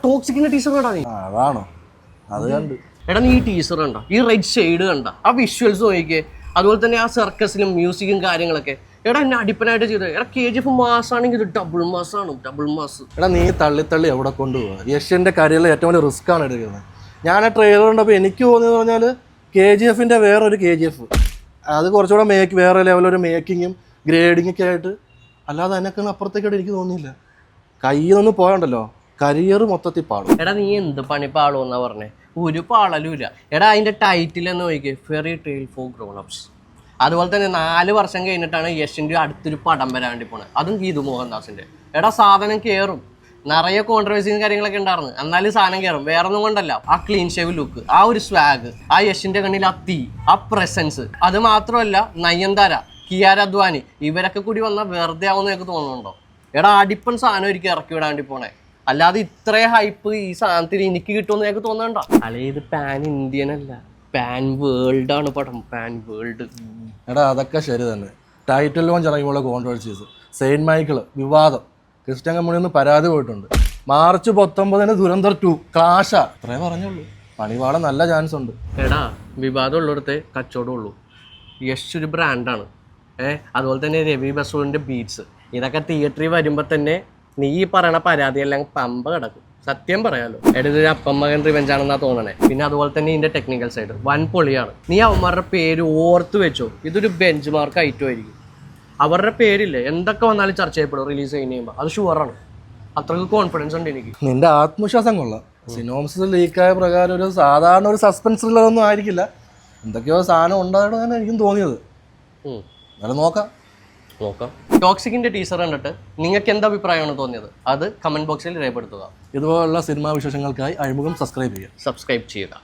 ടോക്സിക്കിന്റെ teacher കണ്ടാ നീ? അതാണോ? അത് കണ്ട്. എടാ നീ ഈ ടീച്ചർ കണ്ട, ഈ റെഡ് ഷെയ്ഡ് കണ്ട, ആ വിഷ്വൽസ് നോക്കിക്കേ, അതുപോലെ തന്നെ ആ സർക്കസിലും മ്യൂസിക്കും കാര്യങ്ങളൊക്കെ. എടാ എന്നെ അടിപ്പനായിട്ട് ചെയ്തത്. എടാ KGF മാസാണെങ്കിൽ ഇത് ഡബിൾ മാസ്. എടാ നീ തള്ളി എവിടെ കൊണ്ടുപോകാം? യഷ്യന്റെ കരിയറിൽ ഏറ്റവും വലിയ റിസ്ക് ആണ് എടുക്കുന്നത്. ഞാൻ ആ ട്രെയിലർ കണ്ടപ്പോൾ എനിക്ക് തോന്നിയെന്ന് പറഞ്ഞാൽ KGFന്റെ വേറൊരു KGF, അത് കുറച്ചുകൂടെ വേറെ ലെവലൊരു മേക്കിങ്ങും ഗ്രേഡിങ് ഒക്കെ ആയിട്ട്, അല്ലാതെ അതിനൊക്കെ അപ്പുറത്തേക്കായിട്ട് എനിക്ക് തോന്നിയില്ല. കയ്യിൽ നിന്ന് പോയണ്ടല്ലോ, കരിയർ മൊത്തത്തിൽ പാടും. എടാ നീ എന്ത് പണി പാടുമെന്നാ പറഞ്ഞേ? ഒരു പാളലും ഇല്ല. എടാ അതിന്റെ ടൈറ്റിൽ എന്ന് നോക്കിയേ, ferry tail four grown ups. അതുപോലെ തന്നെ 4 വർഷം കഴിഞ്ഞിട്ടാണ് യഷിന്റെ അടുത്തൊരു പടം വരാൻ വേണ്ടി പോണത്, അതും ഗീതു മോഹൻദാസിന്റെ. എടാ സാധനം കയറും, നിറയെ കോൺട്രവേഴ്സിയും കാര്യങ്ങളൊക്കെ ഉണ്ടായിരുന്നു, എന്നാലും സാധനം കയറും. വേറെ ഒന്നും കൊണ്ടല്ല, ആ ക്ലീൻ ഷേവ് ലുക്ക്, ആ ഒരു സ്വാഗ്, ആ യഷിന്റെ കണ്ണിൽ ആ തീ, ആ പ്രസൻസ്. അത് മാത്രമല്ല നയൻതാര, കിയാര അദ്വാനി, ഇവരൊക്കെ കൂടി വന്നാൽ വെറുതെ ആവുന്നതൊക്കെ തോന്നുന്നുണ്ടോ? എടാ അടിപ്പൻ സാധനം ഒരിക്കൽ ഇറക്കി വിടാൻ വേണ്ടി പോണേ, അല്ലാതെ ഇത്രയും ഹൈപ്പ് ഈ സാധനത്തിന് എനിക്ക് കിട്ടുമെന്ന് ഞങ്ങൾക്ക് തോന്നണ്ട. അല്ലെ ഇത് പാൻ ഇന്ത്യൻ അല്ല, പാൻ വേൾഡ് ആണ് പടം, പാൻ വേൾഡ്. എടാ അതൊക്കെ ശരി തന്നെ. ടൈറ്റിൽ ലോഞ്ച് ഇറങ്ങിയുള്ള കോൺട്രവേഴ്സീസ്, സെയിൻറ്റ് മൈക്കിൾ വിവാദം, ക്രിസ്ത്യൻ കമ്മ്യൂണിൽ നിന്ന് പരാതി പോയിട്ടുണ്ട്. മാർച്ച് 19 ദുരന്തർ 2 ക്ലാഷാ. അത്രേ പറഞ്ഞുള്ളൂ. പണിപാടാൻ നല്ല ചാൻസ് ഉണ്ട്. എടാ വിവാദം ഉള്ളിടത്തെ കച്ചവടം ഉള്ളൂ. യശ് ഒരു ബ്രാൻഡാണ്. അതുപോലെ തന്നെ രവി ബസൂറിന്റെ ബീറ്റ്സ്, ഇതൊക്കെ തിയേറ്ററിൽ വരുമ്പോൾ തന്നെ നീ പറയണ പരാതിയെല്ലാം പമ്പ കിടക്കും. സത്യം പറയാലോ. ഇതൊരു അപ്പം മകൻ റിവെഞ്ച് ആണെന്നാ തോന്നണേ. പിന്നെ അതുപോലെ തന്നെ ഇതിന്റെ ടെക്നിക്കൽ സൈഡ് വൻ പൊളിയാണ്. നീ അവന്മാരുടെ പേര് ഓർത്ത് വെച്ചോ, ഇതൊരു ബെഞ്ച് മാർക്ക് ഐറ്റം ആയിരിക്കും. അവരുടെ പേരില്ലേ എന്തൊക്കെ വന്നാലും ചർച്ച ചെയ്യപ്പെടും റിലീസ് ചെയ്യുമ്പോൾ, അത് ഷുവറാണ്. അത്രയ്ക്ക് കോൺഫിഡൻസ് ഉണ്ട് എനിക്ക്. നിന്റെ ആത്മവിശ്വാസം കൊള്ളാം. സിനോപ്സിസ് ലീക്കായ പ്രകാരം ഒരു സാധാരണ ഒരു സസ്പെൻസ് ത്രില്ലറൊന്നും ആയിരിക്കില്ല, എന്തൊക്കെയോ സാധനം ഉണ്ടായിട്ടാണ് എനിക്കും തോന്നിയത്. നോക്കാം. ടോക്സിക്കിന്റെ ടീസർ കണ്ടിട്ട് നിങ്ങൾക്ക് എന്ത് അഭിപ്രായമാണ് തോന്നിയത്? അത് കമന്റ് ബോക്സിൽ രേഖപ്പെടുത്തുക. ഇതുപോലുള്ള സിനിമാ വിശേഷങ്ങൾക്കായി അഴിമുഖം സബ്സ്ക്രൈബ് ചെയ്യുക.